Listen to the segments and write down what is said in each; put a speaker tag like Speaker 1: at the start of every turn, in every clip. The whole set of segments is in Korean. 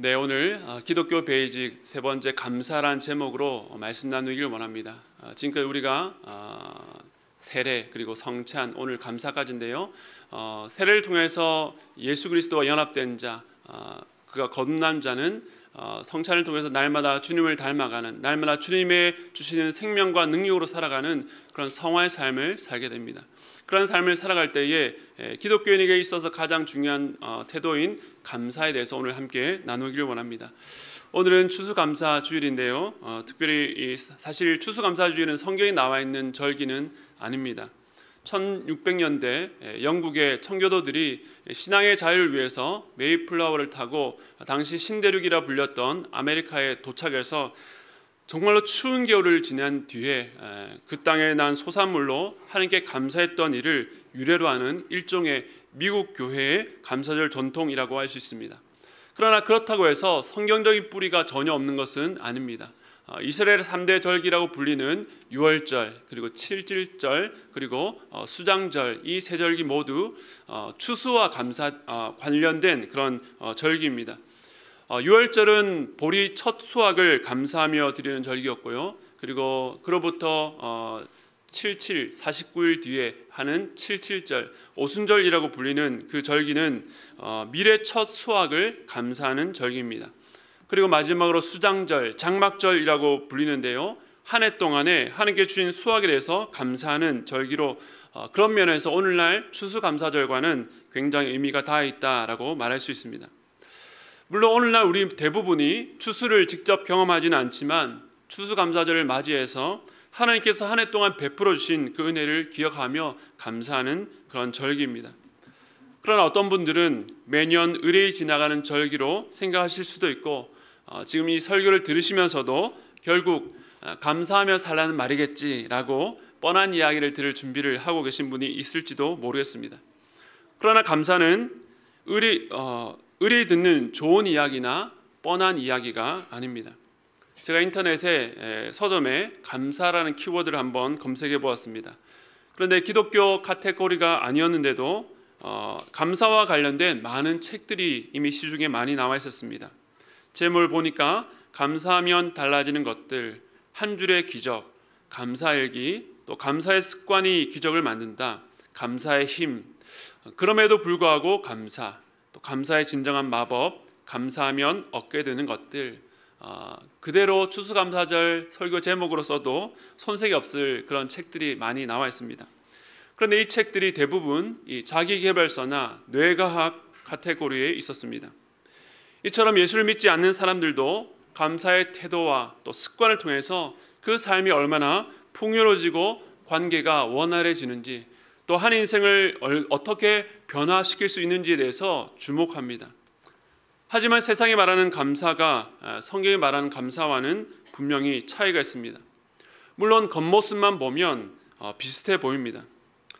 Speaker 1: 네, 오늘 기독교 베이직 세 번째 감사란 제목으로 말씀 나누기를 원합니다. 지금까지 우리가 세례 그리고 성찬, 오늘 감사까지인데요. 세례를 통해서 예수 그리스도와 연합된 자, 그가 거듭난 자는 성찬을 통해서 날마다 주님을 닮아가는, 날마다 주님의 주시는 생명과 능력으로 살아가는 그런 성화의 삶을 살게 됩니다. 그런 삶을 살아갈 때에 기독교인에게 있어서 가장 중요한 태도인 감사에 대해서 오늘 함께 나누기를 원합니다. 오늘은 추수감사주일인데요. 특별히 사실 추수감사주일은 성경에 나와 있는 절기는 아닙니다. 1600년대 영국의 청교도들이 신앙의 자유를 위해서 메이플라워를 타고 당시 신대륙이라 불렸던 아메리카에 도착해서 정말로 추운 겨울을 지난 뒤에 그 땅에 난 소산물로 하나님께 감사했던 일을 유래로 하는 일종의 미국 교회의 감사절 전통이라고 할 수 있습니다. 그러나 그렇다고 해서 성경적인 뿌리가 전혀 없는 것은 아닙니다. 이스라엘의 3대 절기라고 불리는 유월절, 그리고 칠칠절, 그리고 수장절, 이 세 절기 모두 추수와 감사 관련된 그런 절기입니다. 유월절은 보리 첫 수확을 감사하며 드리는 절기였고요. 그리고 그로부터 49일 뒤에 하는 칠칠절, 오순절이라고 불리는 그 절기는 밀의 첫 수확을 감사하는 절기입니다. 그리고 마지막으로 수장절, 장막절이라고 불리는데요. 한 해 동안에 하나님께 주신 수확에 대해서 감사하는 절기로 그런 면에서 오늘날 추수감사절과는 굉장히 의미가 닿아 있다라고 말할 수 있습니다. 물론 오늘날 우리 대부분이 추수를 직접 경험하지는 않지만 추수감사절을 맞이해서 하나님께서 한 해 동안 베풀어 주신 그 은혜를 기억하며 감사하는 그런 절기입니다. 그러나 어떤 분들은 매년 의례히 지나가는 절기로 생각하실 수도 있고 지금 이 설교를 들으시면서도 결국 감사하며 살라는 말이겠지라고 뻔한 이야기를 들을 준비를 하고 계신 분이 있을지도 모르겠습니다. 그러나 감사는 의례히 듣는 좋은 이야기나 뻔한 이야기가 아닙니다. 제가 인터넷에 서점에 감사라는 키워드를 한번 검색해 보았습니다. 그런데 기독교 카테고리가 아니었는데도 감사와 관련된 많은 책들이 이미 시중에 많이 나와 있었습니다. 제목을 보니까 감사하면 달라지는 것들, 한 줄의 기적, 감사일기, 또 감사의 습관이 기적을 만든다, 감사의 힘, 그럼에도 불구하고 감사, 또 감사의 진정한 마법, 감사하면 얻게 되는 것들, 그대로 추수감사절 설교 제목으로 써도 손색이 없을 그런 책들이 많이 나와 있습니다. 그런데 이 책들이 대부분 이 자기계발서나 뇌과학 카테고리에 있었습니다. 이처럼 예수를 믿지 않는 사람들도 감사의 태도와 또 습관을 통해서 그 삶이 얼마나 풍요로워지고 관계가 원활해지는지, 또 한 인생을 어떻게 변화시킬 수 있는지에 대해서 주목합니다. 하지만 세상이 말하는 감사가 성경이 말하는 감사와는 분명히 차이가 있습니다. 물론 겉모습만 보면 비슷해 보입니다.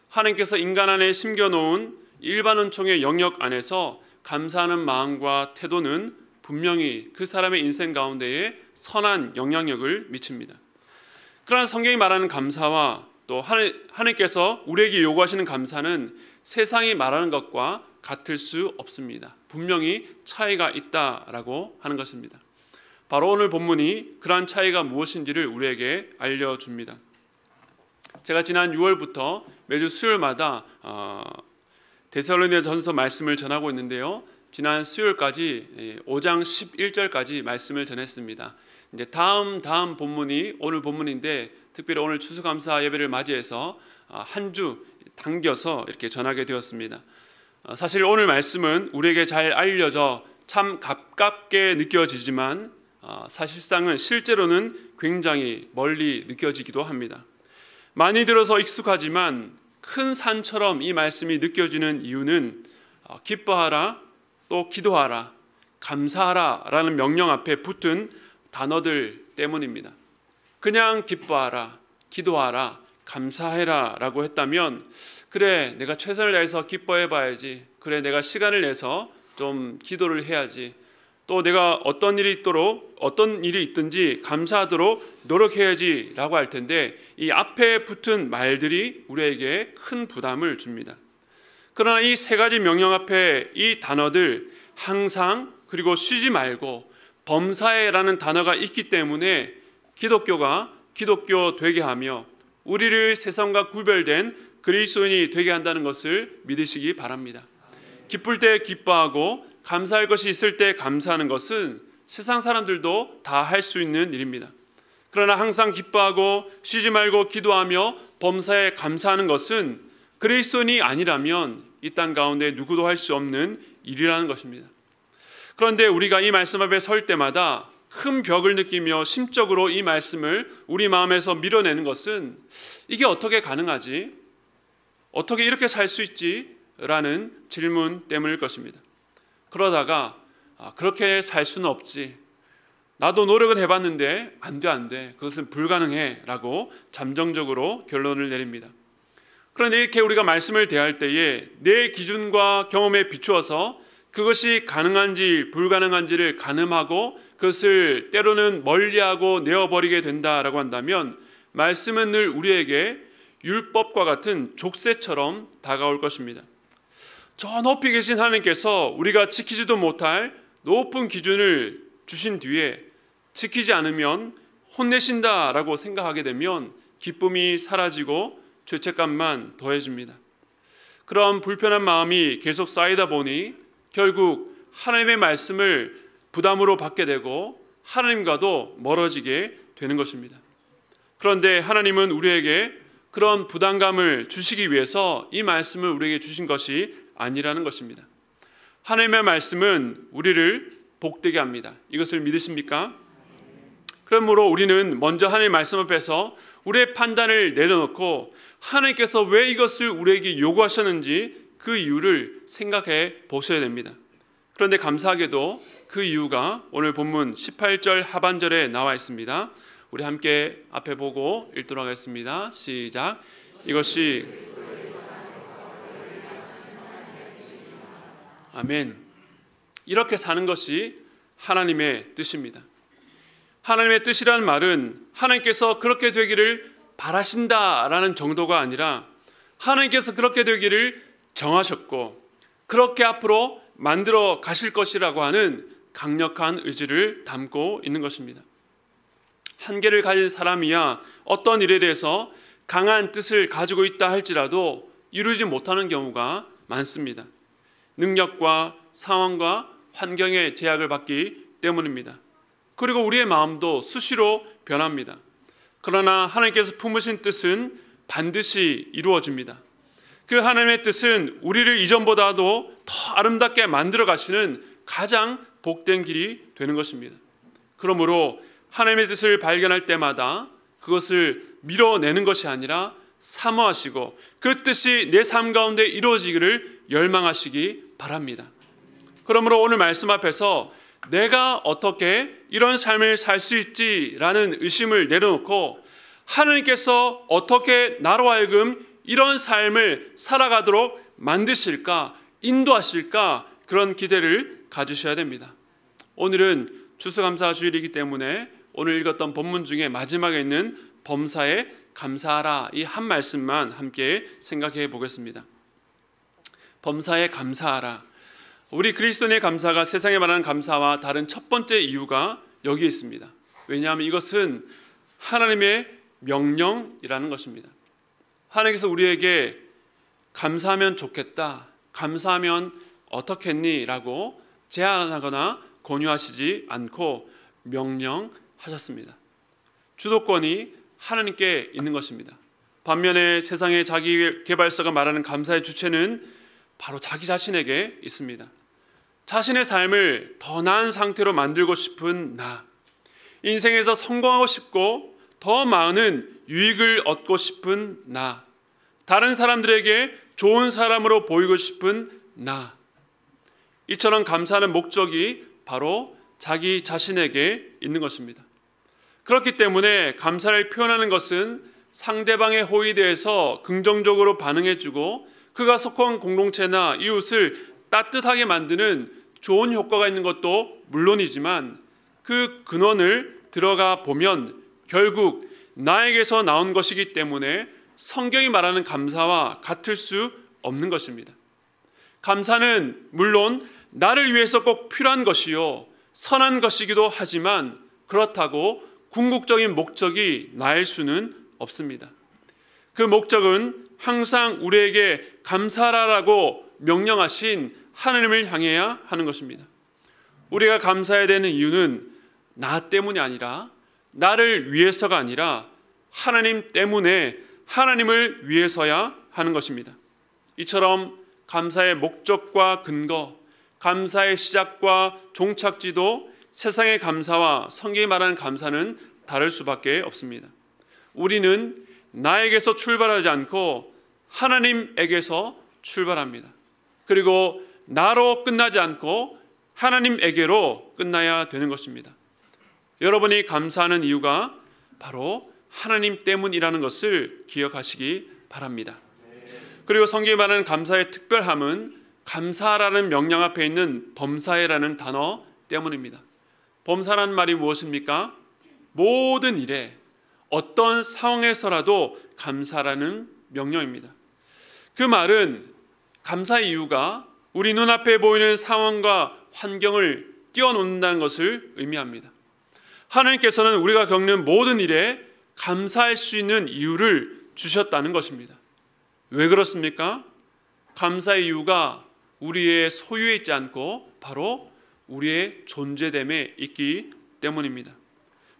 Speaker 1: 하나님께서 인간 안에 심겨놓은 일반 은총의 영역 안에서 감사하는 마음과 태도는 분명히 그 사람의 인생 가운데에 선한 영향력을 미칩니다. 그러나 성경이 말하는 감사와 또 하나님께서 우리에게 요구하시는 감사는 세상이 말하는 것과 같을 수 없습니다. 분명히 차이가 있다라고 하는 것입니다. 바로 오늘 본문이 그러한 차이가 무엇인지를 우리에게 알려줍니다. 제가 지난 6월부터 매주 수요일마다 데살로니가전서 말씀을 전하고 있는데요. 지난 수요일까지 5장 11절까지 말씀을 전했습니다. 이제 다음 본문이 오늘 본문인데, 특별히 오늘 추수감사 예배를 맞이해서 한 주 당겨서 이렇게 전하게 되었습니다. 사실 오늘 말씀은 우리에게 잘 알려져 참 가깝게 느껴지지만 사실상은 실제로는 굉장히 멀리 느껴지기도 합니다. 많이 들어서 익숙하지만 큰 산처럼 이 말씀이 느껴지는 이유는 기뻐하라, 또 기도하라, 감사하라 라는 명령 앞에 붙은 단어들 때문입니다. 그냥 기뻐하라, 기도하라, 감사해라 라고 했다면, 그래 내가 최선을 다해서 기뻐해 봐야지, 그래 내가 시간을 내서 좀 기도를 해야지, 또 내가 어떤 일이 있든지 감사하도록 노력해야지 라고 할 텐데, 이 앞에 붙은 말들이 우리에게 큰 부담을 줍니다. 그러나 이 세 가지 명령 앞에 이 단어들 항상 그리고 쉬지 말고 범사에라는 단어가 있기 때문에 기독교가 기독교 되게 하며 우리를 세상과 구별된 그리스도인이 되게 한다는 것을 믿으시기 바랍니다. 기쁠 때 기뻐하고 감사할 것이 있을 때 감사하는 것은 세상 사람들도 다 할 수 있는 일입니다. 그러나 항상 기뻐하고 쉬지 말고 기도하며 범사에 감사하는 것은 그리스도인이 아니라면 이 땅 가운데 누구도 할 수 없는 일이라는 것입니다. 그런데 우리가 이 말씀 앞에 설 때마다 큰 벽을 느끼며 심적으로 이 말씀을 우리 마음에서 밀어내는 것은 이게 어떻게 가능하지? 어떻게 이렇게 살 수 있지? 라는 질문 때문일 것입니다. 그러다가 그렇게 살 수는 없지. 나도 노력을 해봤는데 안 돼. 그것은 불가능해 라고 잠정적으로 결론을 내립니다. 그런데 이렇게 우리가 말씀을 대할 때에 내 기준과 경험에 비추어서 그것이 가능한지 불가능한지를 가늠하고 그것을 때로는 멀리하고 내어버리게 된다라고 한다면 말씀은 늘 우리에게 율법과 같은 족쇄처럼 다가올 것입니다. 저 높이 계신 하나님께서 우리가 지키지도 못할 높은 기준을 주신 뒤에 지키지 않으면 혼내신다라고 생각하게 되면 기쁨이 사라지고 죄책감만 더해집니다. 그런 불편한 마음이 계속 쌓이다 보니 결국 하나님의 말씀을 부담으로 받게 되고 하나님과도 멀어지게 되는 것입니다. 그런데 하나님은 우리에게 그런 부담감을 주시기 위해서 이 말씀을 우리에게 주신 것이 아니라는 것입니다. 하나님의 말씀은 우리를 복되게 합니다. 이것을 믿으십니까? 그러므로 우리는 먼저 하나님의 말씀 앞에서 우리의 판단을 내려놓고 하나님께서 왜 이것을 우리에게 요구하셨는지 그 이유를 생각해 보셔야 됩니다. 그런데 감사하게도 그 이유가 오늘 본문 18절 하반절에 나와 있습니다. 우리 함께 앞에 보고 읽도록 하겠습니다. 시작. 이것이 아멘. 이렇게 사는 것이 하나님의 뜻입니다. 하나님의 뜻이라는 말은 하나님께서 그렇게 되기를 바라신다라는 정도가 아니라 하나님께서 그렇게 되기를 정하셨고 그렇게 앞으로 만들어 가실 것이라고 하는 강력한 의지를 담고 있는 것입니다. 한계를 가진 사람이야 어떤 일에 대해서 강한 뜻을 가지고 있다 할지라도 이루지 못하는 경우가 많습니다. 능력과 상황과 환경의 제약을 받기 때문입니다. 그리고 우리의 마음도 수시로 변합니다. 그러나 하나님께서 품으신 뜻은 반드시 이루어집니다. 그 하나님의 뜻은 우리를 이전보다도 더 아름답게 만들어 가시는 가장 복된 길이 되는 것입니다. 그러므로 하나님의 뜻을 발견할 때마다 그것을 밀어내는 것이 아니라 사모하시고 그 뜻이 내 삶 가운데 이루어지기를 열망하시기 바랍니다. 그러므로 오늘 말씀 앞에서 내가 어떻게 이런 삶을 살 수 있지라는 의심을 내려놓고 하나님께서 어떻게 나로 하여금 이런 삶을 살아가도록 만드실까, 인도하실까 그런 기대를 가지셔야 됩니다. 오늘은 추수감사 주일이기 때문에 오늘 읽었던 본문 중에 마지막에 있는 범사에 감사하라 이 한 말씀만 함께 생각해 보겠습니다. 범사에 감사하라. 우리 그리스도인의 감사가 세상에 말하는 감사와 다른 첫 번째 이유가 여기 있습니다. 왜냐하면 이것은 하나님의 명령이라는 것입니다. 하나님께서 우리에게 감사하면 좋겠다, 감사하면 어떻겠니? 라고 제안하거나 권유하시지 않고 명령하셨습니다. 주도권이 하나님께 있는 것입니다. 반면에 세상의 자기개발서가 말하는 감사의 주체는 바로 자기 자신에게 있습니다. 자신의 삶을 더 나은 상태로 만들고 싶은 나, 인생에서 성공하고 싶고 더 많은 유익을 얻고 싶은 나, 다른 사람들에게 좋은 사람으로 보이고 싶은 나, 이처럼 감사하는 목적이 바로 자기 자신에게 있는 것입니다. 그렇기 때문에 감사를 표현하는 것은 상대방의 호의에 대해서 긍정적으로 반응해주고 그가 속한 공동체나 이웃을 따뜻하게 만드는 좋은 효과가 있는 것도 물론이지만 그 근원을 들어가 보면 결국 나에게서 나온 것이기 때문에 성경이 말하는 감사와 같을 수 없는 것입니다. 감사는 물론 나를 위해서 꼭 필요한 것이요 선한 것이기도 하지만 그렇다고 궁극적인 목적이 나일 수는 없습니다. 그 목적은 항상 우리에게 감사하라고 명령하신 하나님을 향해야 하는 것입니다. 우리가 감사해야 되는 이유는 나 때문이 아니라, 나를 위해서가 아니라 하나님 때문에, 하나님을 위해서야 하는 것입니다. 이처럼 감사의 목적과 근거, 감사의 시작과 종착지도 세상의 감사와 성경이 말하는 감사는 다를 수밖에 없습니다. 우리는 나에게서 출발하지 않고 하나님에게서 출발합니다. 그리고 나로 끝나지 않고 하나님에게로 끝나야 되는 것입니다. 여러분이 감사하는 이유가 바로 하나님 때문이라는 것을 기억하시기 바랍니다. 그리고 성경이 말하는 감사의 특별함은 감사라는 명령 앞에 있는 범사에라는 단어 때문입니다. 범사라는 말이 무엇입니까? 모든 일에 어떤 상황에서라도 감사라는 명령입니다. 그 말은 감사의 이유가 우리 눈앞에 보이는 상황과 환경을 뛰어넘는다는 것을 의미합니다. 하나님께서는 우리가 겪는 모든 일에 감사할 수 있는 이유를 주셨다는 것입니다. 왜 그렇습니까? 감사의 이유가 우리의 소유에 있지 않고 바로 우리의 존재됨에 있기 때문입니다.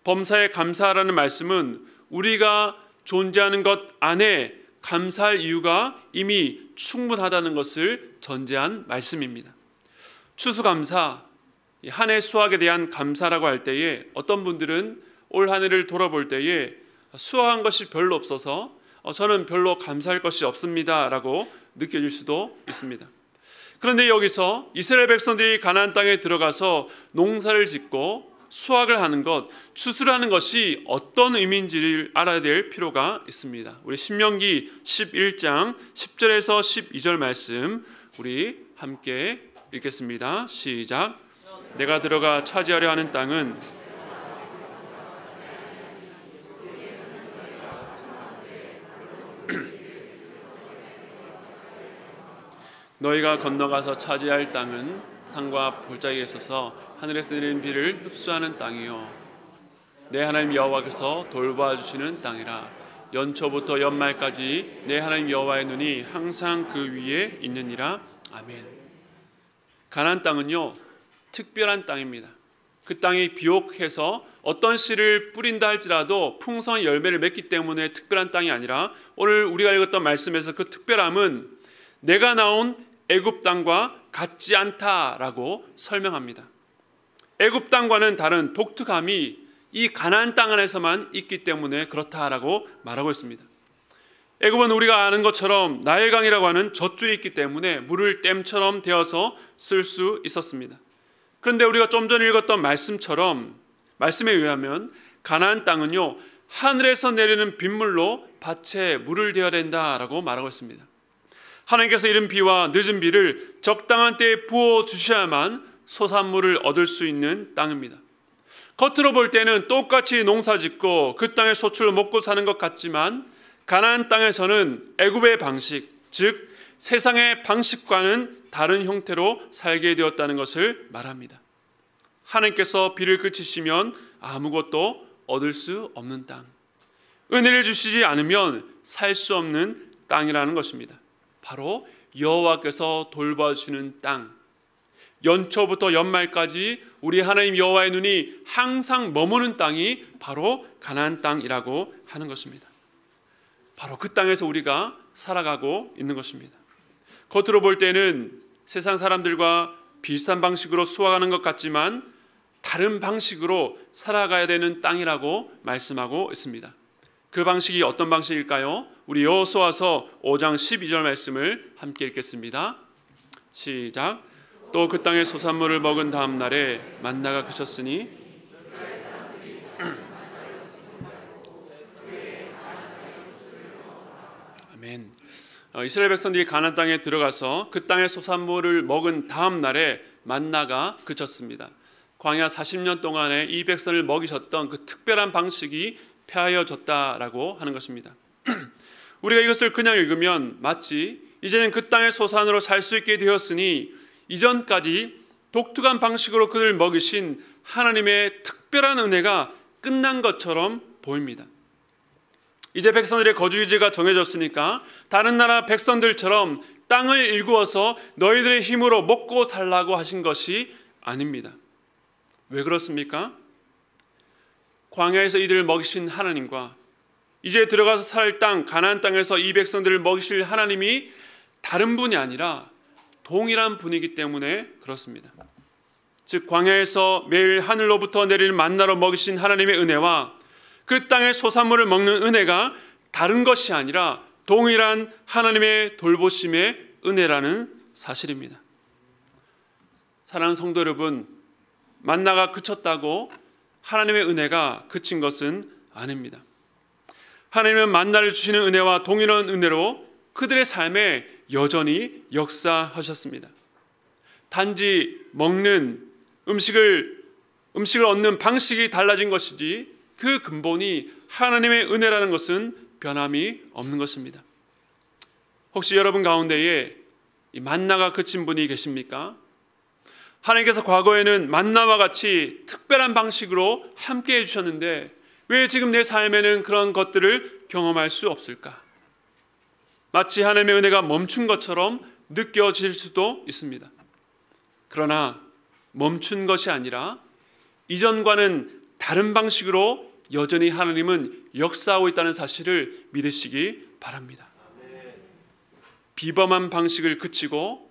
Speaker 1: 범사에 감사하라는 말씀은 우리가 존재하는 것 안에 감사할 이유가 이미 충분하다는 것을 전제한 말씀입니다. 추수감사, 한 해 수확에 대한 감사라고 할 때에 어떤 분들은 올 한 해를 돌아볼 때에 수확한 것이 별로 없어서 저는 별로 감사할 것이 없습니다 라고 느껴질 수도 있습니다. 그런데 여기서 이스라엘 백성들이 가나안 땅에 들어가서 농사를 짓고 수확을 하는 것, 추수를 하는 것이 어떤 의미인지를 알아야 될 필요가 있습니다. 우리 신명기 11장 10절에서 12절 말씀 우리 함께 읽겠습니다. 시작. 내가 들어가 차지하려 하는 땅은 너희가 건너가서 차지할 땅은 산과 골짜기에 있어서 하늘에서 내리는 비를 흡수하는 땅이요 내 하나님 여호와께서 돌봐주시는 땅이라. 연초부터 연말까지 내 하나님 여호와의 눈이 항상 그 위에 있느니라. 아멘. 가나안 땅은요 특별한 땅입니다. 그 땅이 비옥해서 어떤 씨를 뿌린다 할지라도 풍성한 열매를 맺기 때문에 특별한 땅이 아니라 오늘 우리가 읽었던 말씀에서 그 특별함은 내가 나온 애굽 땅과 같지 않다라고 설명합니다. 애굽 땅과는 다른 독특함이 이 가나안 땅 안에서만 있기 때문에 그렇다라고 말하고 있습니다. 애굽은 우리가 아는 것처럼 나일강이라고 하는 젖줄이 있기 때문에 물을 댐처럼 데워서 쓸 수 있었습니다. 그런데 우리가 좀 전에 읽었던 말씀처럼, 말씀에 의하면 가나안 땅은요 하늘에서 내리는 빗물로 밭에 물을 대어야 된다라고 말하고 있습니다. 하나님께서 이른 비와 늦은 비를 적당한 때에 부어주셔야만 소산물을 얻을 수 있는 땅입니다. 겉으로 볼 때는 똑같이 농사짓고 그 땅의 소출을 먹고 사는 것 같지만 가나안 땅에서는 애굽의 방식, 즉 세상의 방식과는 다른 형태로 살게 되었다는 것을 말합니다. 하나님께서 비를 그치시면 아무것도 얻을 수 없는 땅, 은혜를 주시지 않으면 살 수 없는 땅이라는 것입니다. 바로 여호와께서 돌봐주시는 땅, 연초부터 연말까지 우리 하나님 여호와의 눈이 항상 머무는 땅이 바로 가나안 땅이라고 하는 것입니다. 바로 그 땅에서 우리가 살아가고 있는 것입니다. 겉으로 볼 때는 세상 사람들과 비슷한 방식으로 수확하는 것 같지만 다른 방식으로 살아가야 되는 땅이라고 말씀하고 있습니다. 그 방식이 어떤 방식일까요? 우리 여호수아서 5장 12절 말씀을 함께 읽겠습니다. 시작. 또 그 땅의 소산물을 먹은 다음 날에 만나가 그쳤으니 아멘. 이스라엘 백성들이 가나안 땅에 들어가서 그 땅의 소산물을 먹은 다음 날에 만나가 그쳤습니다. 광야 40년 동안에 이 백성을 먹이셨던 그 특별한 방식이 폐하여졌다라고 하는 것입니다. 우리가 이것을 그냥 읽으면 마치 이제는 그 땅의 소산으로 살 수 있게 되었으니 이전까지 독특한 방식으로 그들을 먹이신 하나님의 특별한 은혜가 끝난 것처럼 보입니다. 이제 백성들의 거주지가 정해졌으니까 다른 나라 백성들처럼 땅을 일구어서 너희들의 힘으로 먹고 살라고 하신 것이 아닙니다. 왜 그렇습니까? 광야에서 이들을 먹이신 하나님과 이제 들어가서 살 땅 가나안 땅에서 이 백성들을 먹이실 하나님이 다른 분이 아니라 동일한 분이기 때문에 그렇습니다. 즉 광야에서 매일 하늘로부터 내릴 만나로 먹이신 하나님의 은혜와 그 땅의 소산물을 먹는 은혜가 다른 것이 아니라 동일한 하나님의 돌보심의 은혜라는 사실입니다. 사랑하는 성도 여러분, 만나가 그쳤다고 하나님의 은혜가 그친 것은 아닙니다. 하나님은 만나를 주시는 은혜와 동일한 은혜로 그들의 삶에 여전히 역사하셨습니다. 단지 먹는 음식을 얻는 방식이 달라진 것이지 그 근본이 하나님의 은혜라는 것은 변함이 없는 것입니다. 혹시 여러분 가운데에 이 만나가 그친 분이 계십니까? 하나님께서 과거에는 만나와 같이 특별한 방식으로 함께 해주셨는데 왜 지금 내 삶에는 그런 것들을 경험할 수 없을까? 마치 하나님의 은혜가 멈춘 것처럼 느껴질 수도 있습니다. 그러나 멈춘 것이 아니라 이전과는 다른 방식으로 여전히 하나님은 역사하고 있다는 사실을 믿으시기 바랍니다. 비범한 방식을 그치고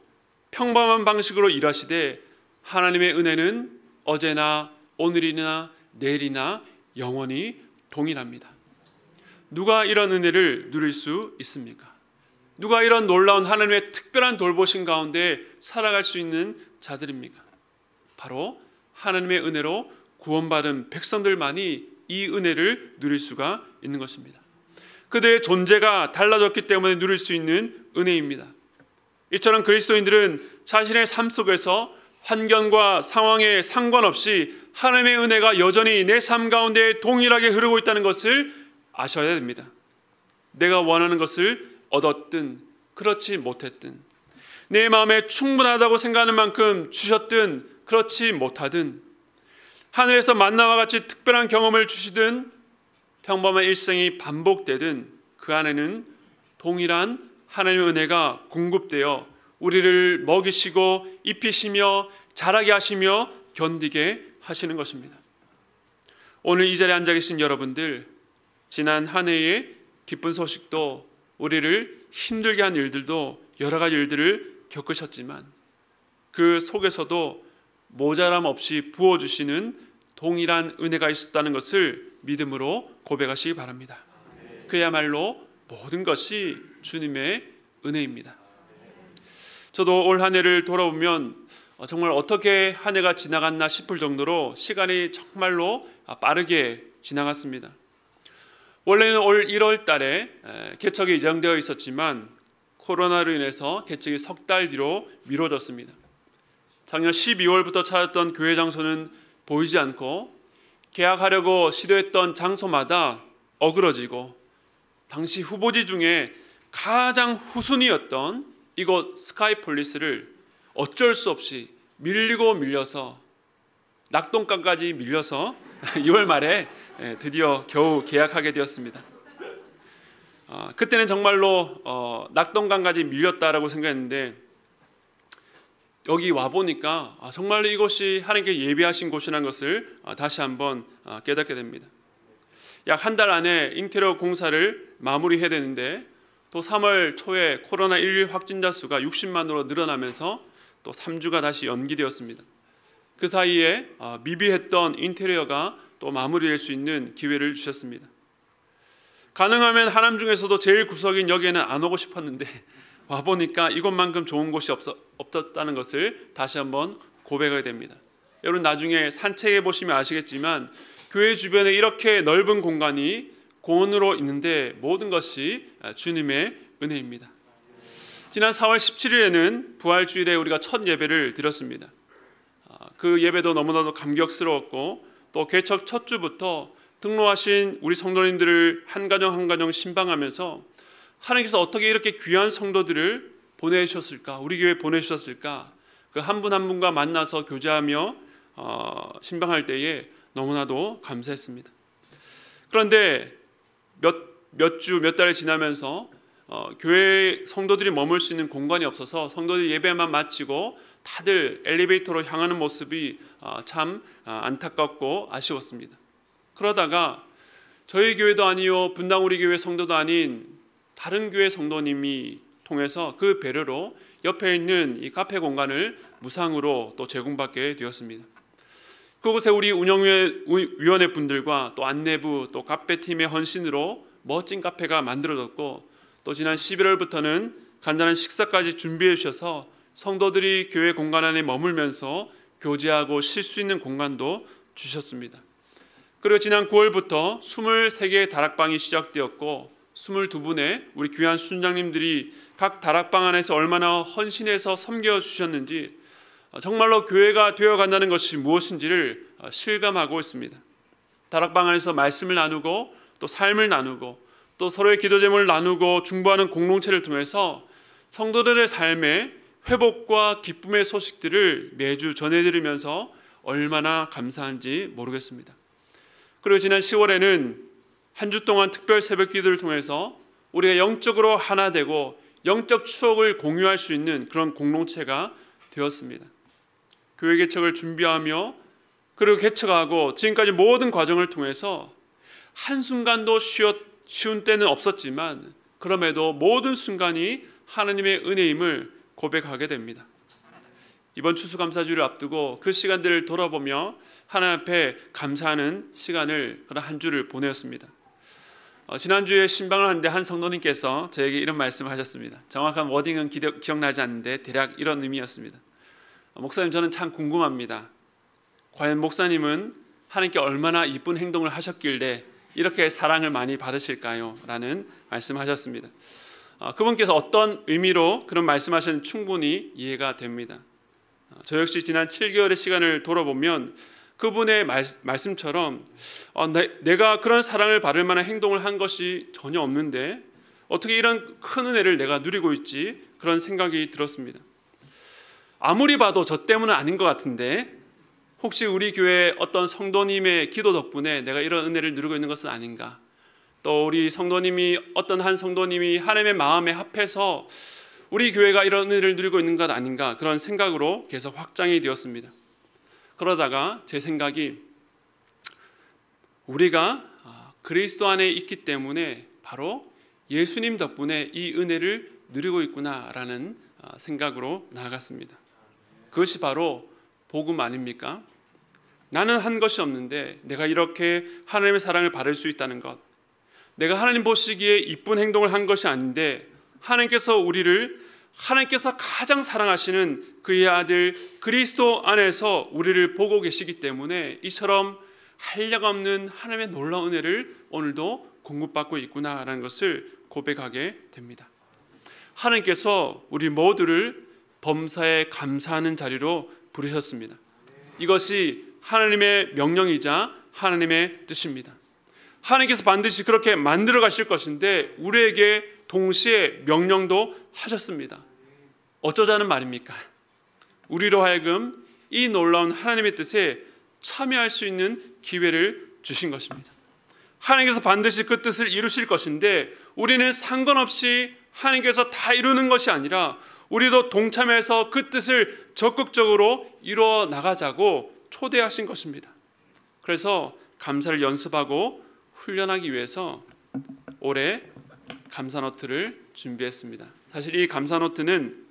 Speaker 1: 평범한 방식으로 일하시되 하나님의 은혜는 어제나 오늘이나 내일이나 영원히 동일합니다. 누가 이런 은혜를 누릴 수 있습니까? 누가 이런 놀라운 하나님의 특별한 돌보심 가운데 살아갈 수 있는 자들입니까? 바로 하나님의 은혜로 구원받은 백성들만이 이 은혜를 누릴 수가 있는 것입니다. 그들의 존재가 달라졌기 때문에 누릴 수 있는 은혜입니다. 이처럼 그리스도인들은 자신의 삶 속에서 환경과 상황에 상관없이 하나님의 은혜가 여전히 내 삶 가운데 동일하게 흐르고 있다는 것을 아셔야 됩니다. 내가 원하는 것을 얻었든 그렇지 못했든 내 마음에 충분하다고 생각하는 만큼 주셨든 그렇지 못하든 하늘에서 만나와 같이 특별한 경험을 주시든 평범한 일생이 반복되든 그 안에는 동일한 하나님의 은혜가 공급되어 우리를 먹이시고 입히시며 자라게 하시며 견디게 하시는 것입니다. 오늘 이 자리에 앉아 계신 여러분들, 지난 한 해의 기쁜 소식도 우리를 힘들게 한 일들도 여러 가지 일들을 겪으셨지만 그 속에서도 모자람 없이 부어주시는 동일한 은혜가 있었다는 것을 믿음으로 고백하시기 바랍니다. 그야말로 모든 것이 주님의 은혜입니다. 저도 올 한 해를 돌아보면 정말 어떻게 한 해가 지나갔나 싶을 정도로 시간이 정말로 빠르게 지나갔습니다. 원래는 올 1월 달에 개척이 예정되어 있었지만 코로나로 인해서 개척이 석 달 뒤로 미뤄졌습니다. 작년 12월부터 찾았던 교회 장소는 보이지 않고 계약하려고 시도했던 장소마다 어그러지고 당시 후보지 중에 가장 후순위였던 이곳 스카이폴리스를 어쩔 수 없이 밀려서 낙동강까지 밀려서 2월 말에 드디어 겨우 계약하게 되었습니다. 그때는 정말로 낙동강까지 밀렸다라고 생각했는데 여기 와보니까 정말로 이곳이 하나님께 예비하신 곳이라는 것을 다시 한번 깨닫게 됩니다. 약 한 달 안에 인테리어 공사를 마무리해야 되는데 또 3월 초에 코로나19 확진자 수가 60만으로 늘어나면서 또 3주가 다시 연기되었습니다. 그 사이에 미비했던 인테리어가 또 마무리될 수 있는 기회를 주셨습니다. 가능하면 하남 중에서도 제일 구석인 여기에는 안 오고 싶었는데 와보니까 이곳만큼 좋은 곳이 없었다는 것을 다시 한번 고백하게 됩니다. 여러분 나중에 산책해 보시면 아시겠지만 교회 주변에 이렇게 넓은 공간이 공원으로 있는데 모든 것이 주님의 은혜입니다. 지난 4월 17일에는 부활주일에 우리가 첫 예배를 드렸습니다. 그 예배도 너무나도 감격스러웠고 또 개척 첫 주부터 등록하신 우리 성도님들을 한 가정 한 가정 신방하면서 하나님께서 어떻게 이렇게 귀한 성도들을 보내주셨을까, 우리 교회에 보내주셨을까, 그 한 분 한 분과 만나서 교제하며 신방할 때에 너무나도 감사했습니다. 그런데 몇 주, 몇 달이 지나면서 교회 성도들이 머물 수 있는 공간이 없어서 성도들이 예배만 마치고 다들 엘리베이터로 향하는 모습이 참 안타깝고 아쉬웠습니다. 그러다가 저희 교회도 아니요 분당 우리 교회 성도도 아닌 다른 교회 성도님이 통해서 그 배려로 옆에 있는 이 카페 공간을 무상으로 또 제공받게 되었습니다. 그곳에 우리 운영위원회 분들과 또 안내부 또 카페팀의 헌신으로 멋진 카페가 만들어졌고, 또 지난 11월부터는 간단한 식사까지 준비해 주셔서 성도들이 교회 공간 안에 머물면서 교제하고 쉴 수 있는 공간도 주셨습니다. 그리고 지난 9월부터 23개의 다락방이 시작되었고 22분의 우리 귀한 순장님들이 각 다락방 안에서 얼마나 헌신해서 섬겨주셨는지 정말로 교회가 되어간다는 것이 무엇인지를 실감하고 있습니다. 다락방 안에서 말씀을 나누고 또 삶을 나누고 또 서로의 기도 제목을 나누고 중보하는 공동체를 통해서 성도들의 삶에 회복과 기쁨의 소식들을 매주 전해드리면서 얼마나 감사한지 모르겠습니다. 그리고 지난 10월에는 한 주 동안 특별 새벽 기도를 통해서 우리가 영적으로 하나 되고 영적 추억을 공유할 수 있는 그런 공동체가 되었습니다. 교회 개척을 준비하며 그리고 개척하고 지금까지 모든 과정을 통해서 한순간도 쉬운 때는 없었지만 그럼에도 모든 순간이 하나님의 은혜임을 고백하게 됩니다. 이번 추수감사주를 앞두고 그 시간들을 돌아보며 하나님 앞에 감사하는 시간을 그런 한 주를 보내었습니다. 지난주에 신방을 하는데 한 성도님께서 저에게 이런 말씀을 하셨습니다. 정확한 워딩은 기억나지 않는데 대략 이런 의미였습니다. 목사님, 저는 참 궁금합니다. 과연 목사님은 하나님께 얼마나 이쁜 행동을 하셨길래 이렇게 사랑을 많이 받으실까요? 라는 말씀을 하셨습니다. 그분께서 어떤 의미로 그런 말씀하셨는지 충분히 이해가 됩니다. 저 역시 지난 7개월의 시간을 돌아보면 그분의 말씀처럼 내가 그런 사랑을 받을 만한 행동을 한 것이 전혀 없는데 어떻게 이런 큰 은혜를 내가 누리고 있지? 그런 생각이 들었습니다. 아무리 봐도 저 때문은 아닌 것 같은데 혹시 우리 교회 어떤 성도님의 기도 덕분에 내가 이런 은혜를 누리고 있는 것은 아닌가? 또 우리 성도님이 어떤 한 성도님이 하나님의 마음에 합해서 우리 교회가 이런 은혜를 누리고 있는 것 아닌가? 그런 생각으로 계속 확장이 되었습니다. 그러다가 제 생각이 우리가 그리스도 안에 있기 때문에 바로 예수님 덕분에 이 은혜를 누리고 있구나라는 생각으로 나아갔습니다. 그것이 바로 복음 아닙니까? 나는 한 것이 없는데 내가 이렇게 하나님의 사랑을 받을 수 있다는 것, 내가 하나님 보시기에 이쁜 행동을 한 것이 아닌데 하나님께서 가장 사랑하시는 그의 아들 그리스도 안에서 우리를 보고 계시기 때문에 이처럼 한량없는 하나님의 놀라운 은혜를 오늘도 공급받고 있구나라는 것을 고백하게 됩니다. 하나님께서 우리 모두를 범사에 감사하는 자리로 부르셨습니다. 이것이 하나님의 명령이자 하나님의 뜻입니다. 하나님께서 반드시 그렇게 만들어 가실 것인데 우리에게 동시에 명령도 하셨습니다. 어쩌자는 말입니까? 우리로 하여금 이 놀라운 하나님의 뜻에 참여할 수 있는 기회를 주신 것입니다. 하나님께서 반드시 그 뜻을 이루실 것인데 우리는 상관없이 하나님께서 다 이루는 것이 아니라 우리도 동참해서 그 뜻을 적극적으로 이루어 나가자고 초대하신 것입니다. 그래서 감사를 연습하고 훈련하기 위해서 올해 감사노트를 준비했습니다. 사실 이 감사노트는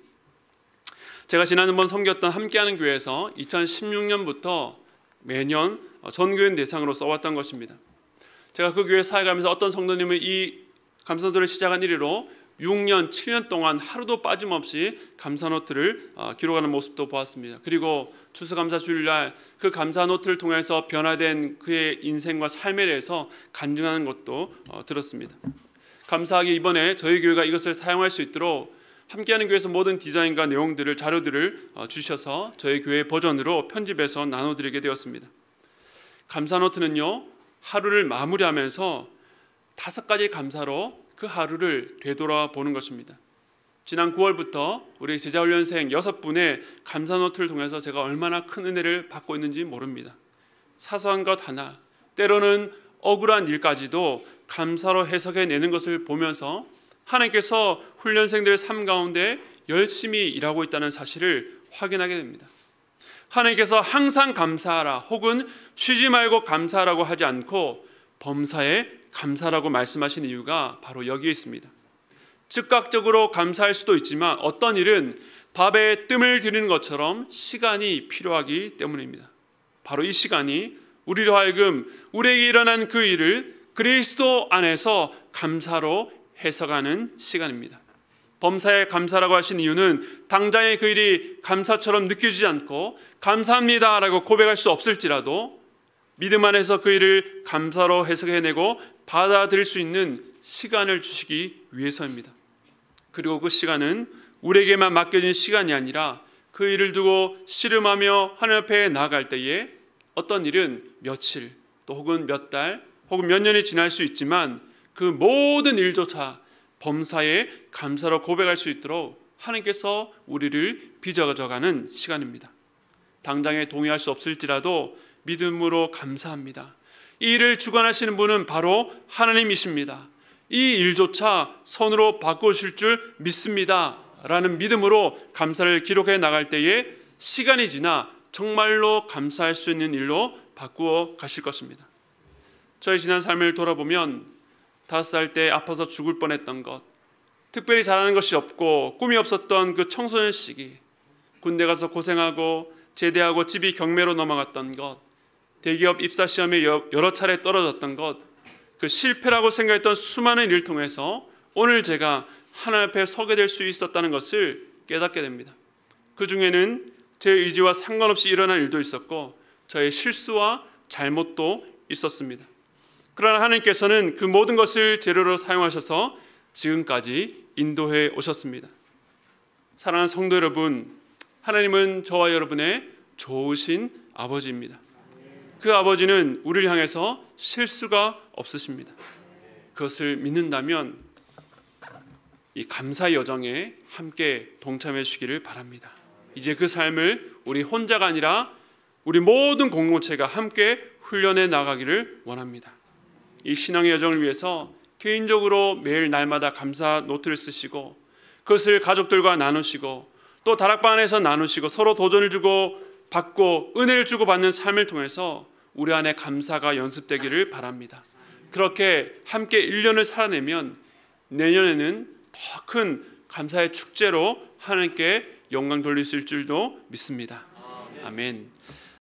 Speaker 1: 제가 지난번 섬겼던 함께하는 교회에서 2016년부터 매년 전교인 대상으로 써왔던 것입니다. 제가 그 교회 사역하면서 어떤 성도님은 이 감사노트를 시작한 이래로 6년, 7년 동안 하루도 빠짐없이 감사노트를 기록하는 모습도 보았습니다. 그리고 추수감사 주일날 그 감사노트를 통해서 변화된 그의 인생과 삶에 대해서 간증하는 것도 들었습니다. 감사하게 이번에 저희 교회가 이것을 사용할 수 있도록 함께하는 교회에서 모든 디자인과 내용들을 자료들을 주셔서 저희 교회 버전으로 편집해서 나눠드리게 되었습니다. 감사노트는요, 하루를 마무리하면서 5가지 감사로 그 하루를 되돌아보는 것입니다. 지난 9월부터 우리 제자훈련생 6분의 감사 노트를 통해서 제가 얼마나 큰 은혜를 받고 있는지 모릅니다. 사소한 것 하나, 때로는 억울한 일까지도 감사로 해석해내는 것을 보면서 하나님께서 훈련생들의 삶 가운데 열심히 일하고 있다는 사실을 확인하게 됩니다. 하나님께서 항상 감사하라 혹은 쉬지 말고 감사하라고 하지 않고 범사에 감사라고 말씀하신 이유가 바로 여기에 있습니다. 즉각적으로 감사할 수도 있지만 어떤 일은 밥에 뜸을 들이는 것처럼 시간이 필요하기 때문입니다. 바로 이 시간이 우리로 하여금 우리에게 일어난 그 일을 그리스도 안에서 감사로 해석하는 시간입니다. 범사에 감사라고 하신 이유는 당장의 그 일이 감사처럼 느껴지지 않고 감사합니다 라고 고백할 수 없을지라도 믿음 안에서 그 일을 감사로 해석해내고 받아들일 수 있는 시간을 주시기 위해서입니다. 그리고 그 시간은 우리에게만 맡겨진 시간이 아니라 그 일을 두고 씨름하며 하나님 앞에 나아갈 때에 어떤 일은 며칠 또 혹은 몇 달 혹은 몇 년이 지날 수 있지만 그 모든 일조차 범사에 감사로 고백할 수 있도록 하나님께서 우리를 빚어가는 시간입니다. 당장에 동의할 수 없을지라도 믿음으로 감사합니다. 이 일을 주관하시는 분은 바로 하나님이십니다. 이 일조차 선으로 바꾸실 줄 믿습니다 라는 믿음으로 감사를 기록해 나갈 때에 시간이 지나 정말로 감사할 수 있는 일로 바꾸어 가실 것입니다. 저희 지난 삶을 돌아보면 5살 때 아파서 죽을 뻔했던 것, 특별히 잘하는 것이 없고 꿈이 없었던 그 청소년 시기, 군대 가서 고생하고 제대하고 집이 경매로 넘어갔던 것, 대기업 입사 시험에 여러 차례 떨어졌던 것, 그 실패라고 생각했던 수많은 일을 통해서 오늘 제가 하나님 앞에 서게 될 수 있었다는 것을 깨닫게 됩니다. 그 중에는 제 의지와 상관없이 일어난 일도 있었고 저의 실수와 잘못도 있었습니다. 그러나 하나님께서는 그 모든 것을 재료로 사용하셔서 지금까지 인도해 오셨습니다. 사랑하는 성도 여러분, 하나님은 저와 여러분의 좋으신 아버지입니다. 그 아버지는 우리를 향해서 실수가 없으십니다. 그것을 믿는다면 이 감사 여정에 함께 동참해 주시기를 바랍니다. 이제 그 삶을 우리 혼자가 아니라 우리 모든 공동체가 함께 훈련해 나가기를 원합니다. 이 신앙의 여정을 위해서 개인적으로 매일 날마다 감사 노트를 쓰시고 그것을 가족들과 나누시고 또 다락방 안에서 나누시고 서로 도전을 주고 받고 은혜를 주고 받는 삶을 통해서 우리 안에 감사가 연습되기를 바랍니다. 그렇게 함께 1년을 살아내면 내년에는 더 큰 감사의 축제로 하나님께 영광 돌리실 줄도 믿습니다. 아멘.